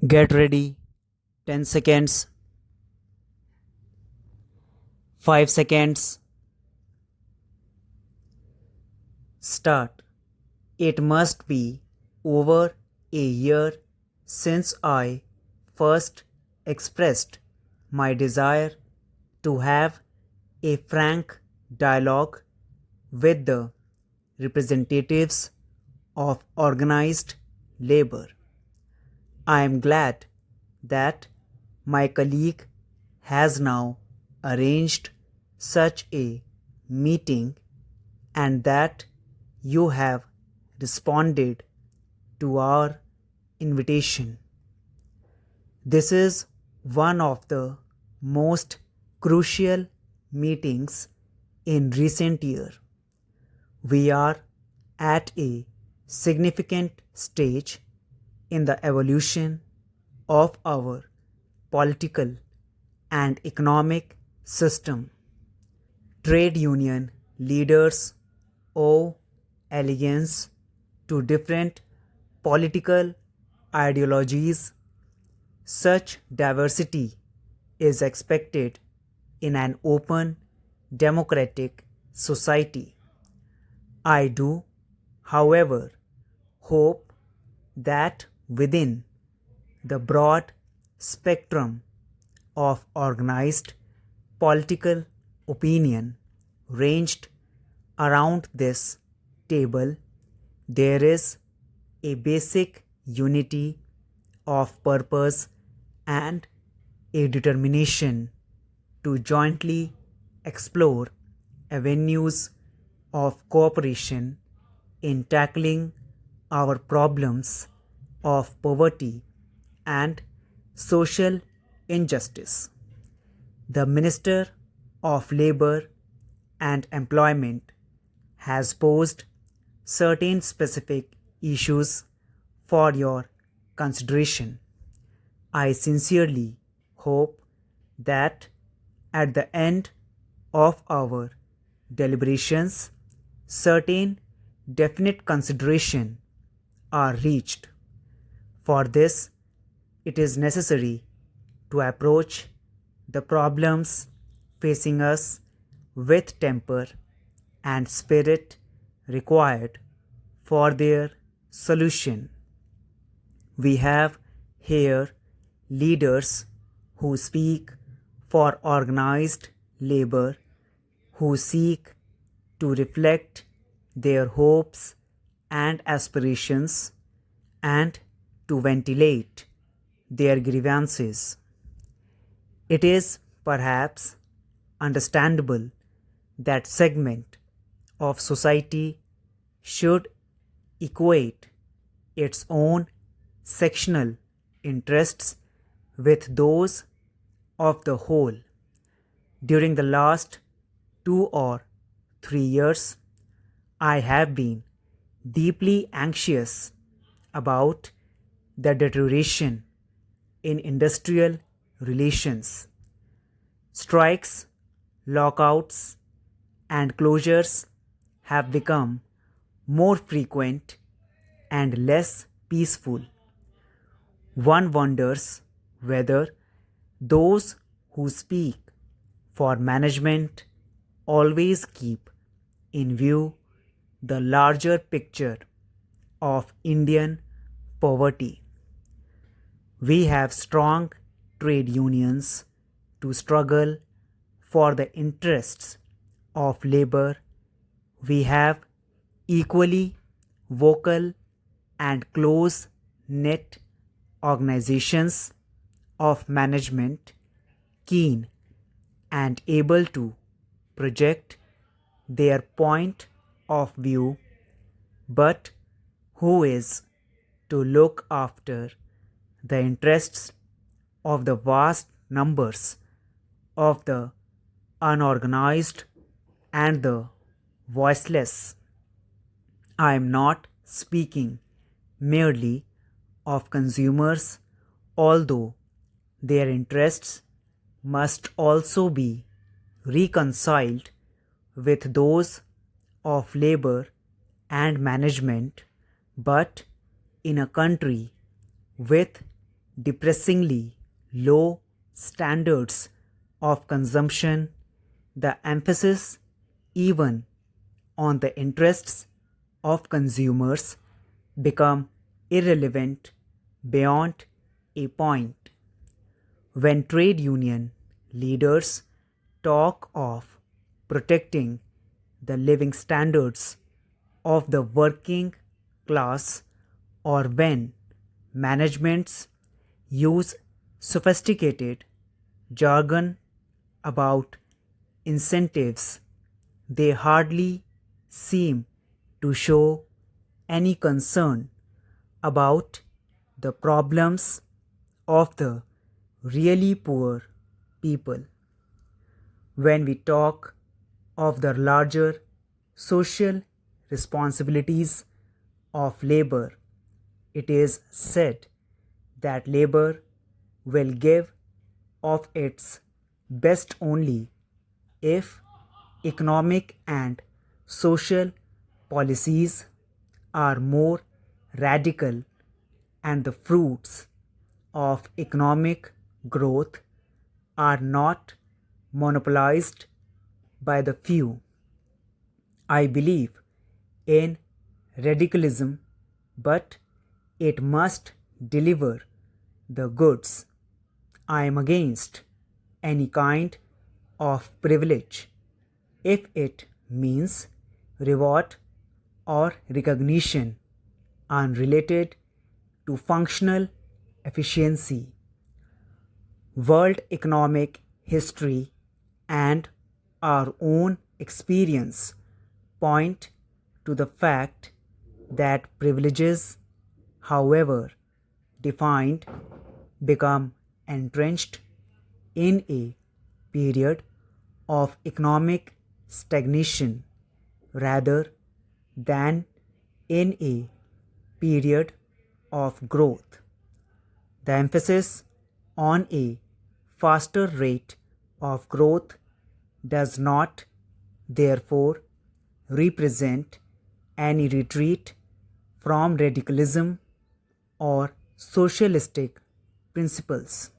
Get ready. 10 seconds. 5 seconds. Start. It must be over a year since I first expressed my desire to have a frank dialogue with the representatives of organized labor. I am glad that my colleague has now arranged such a meeting and that you have responded to our invitation. This is one of the most crucial meetings in recent years. We are at a significant stage in the evolution of our political and economic system. Trade union leaders owe allegiance to different political ideologies. Such diversity is expected in an open, democratic society. I do, however, hope that within the broad spectrum of organized political opinion ranged around this table, there is a basic unity of purpose and a determination to jointly explore avenues of cooperation in tackling our problems of poverty and social injustice. The Minister of Labor and Employment has posed certain specific issues for your consideration. I sincerely hope that at the end of our deliberations, certain definite consideration are reached. For this, it is necessary to approach the problems facing us with temper and spirit required for their solution. We have here leaders who speak for organized labor, who seek to reflect their hopes and aspirations and to ventilate their grievances. It is perhaps understandable that segment of society should equate its own sectional interests with those of the whole. During the last 2 or 3 years, I have been deeply anxious about the deterioration in industrial relations. Strikes, lockouts, and closures have become more frequent and less peaceful. One wonders whether those who speak for management always keep in view the larger picture of Indian poverty. We have strong trade unions to struggle for the interests of labor. We have equally vocal and close knit organizations of management, keen and able to project their point of view, but who is to look after the interests of the vast numbers of the unorganized and the voiceless. I am not speaking merely of consumers, although their interests must also be reconciled with those of labor and management, but in a country with depressingly low standards of consumption, the emphasis even on the interests of consumers become irrelevant beyond a point. When trade union leaders talk of protecting the living standards of the working class, or when managements use sophisticated jargon about incentives, they hardly seem to show any concern about the problems of the really poor people. When we talk of the larger social responsibilities of labor, it is said that labor will give of its best only if economic and social policies are more radical and the fruits of economic growth are not monopolized by the few. I believe in radicalism, but it must deliver the goods. I am against any kind of privilege if it means reward or recognition unrelated to functional efficiency. World economic history and our own experience point to the fact that privileges, however defined, become entrenched in a period of economic stagnation rather than in a period of growth. The emphasis on a faster rate of growth does not, therefore, represent any retreat from radicalism or socialistic principles.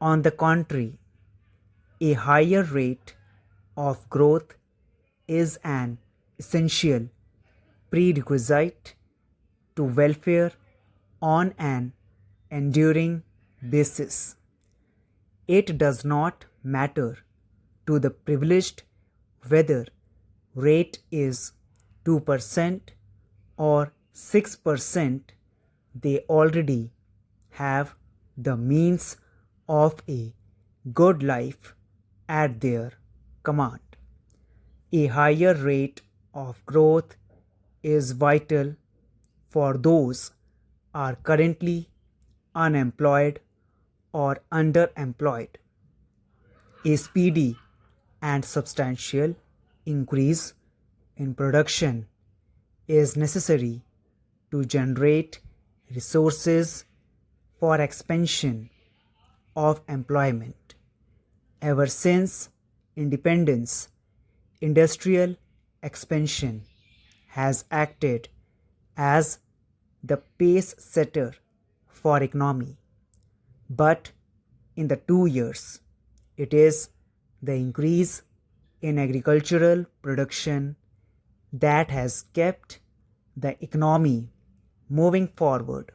On the contrary, a higher rate of growth is an essential prerequisite to welfare on an enduring basis. It does not matter to the privileged whether rate is 2% or 6%, they already have the means of a good life at their command. A higher rate of growth is vital for those are currently unemployed or underemployed. A speedy and substantial increase in production is necessary to generate resources for expansion of employment. Ever since independence, industrial expansion has acted as the pace setter for economy. But in the 2 years, it is the increase in agricultural production that has kept the economy moving forward.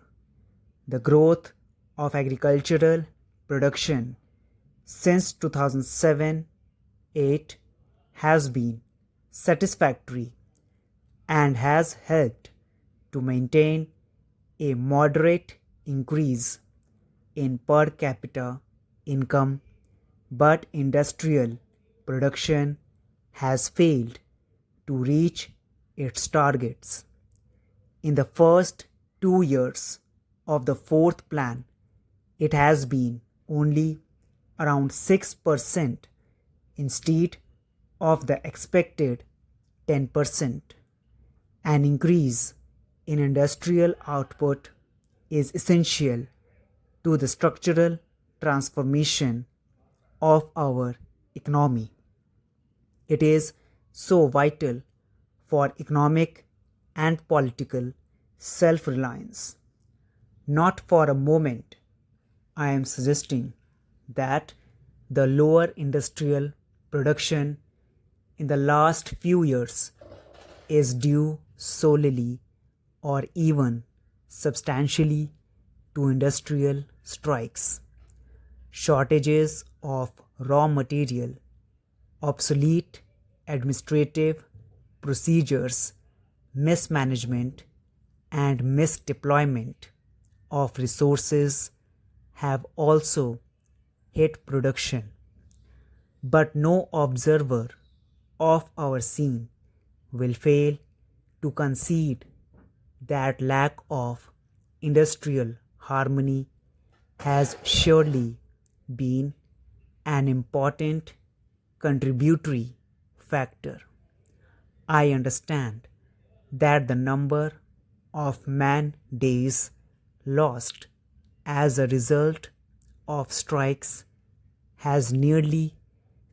The growth of agricultural production since 2007-8 has been satisfactory and has helped to maintain a moderate increase in per capita income, but industrial production has failed to reach its targets. In the first 2 years of the fourth plan, it has been only around 6% instead of the expected 10%. An increase in industrial output is essential to the structural transformation of our economy. It is so vital for economic and political self reliance. Not for a moment I am suggesting that the lower industrial production in the last few years is due solely or even substantially to industrial strikes, shortages of raw material, obsolete administrative procedures, mismanagement, and misdeployment of resources have also hit production. But no observer of our scene will fail to concede that lack of industrial harmony has surely been an important contributory factor. I understand that the number of man days lost as a result of strikes has nearly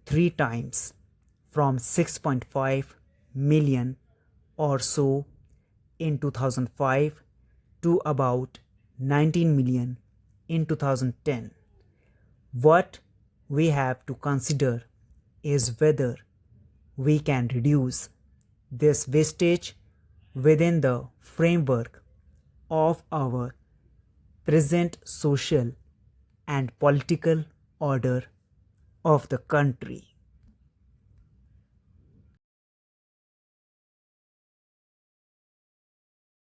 three times from 6.5 million or so in 2005 to about 19 million in 2010. What we have to consider is whether we can reduce this wastage within the framework of our present social and political order of the country.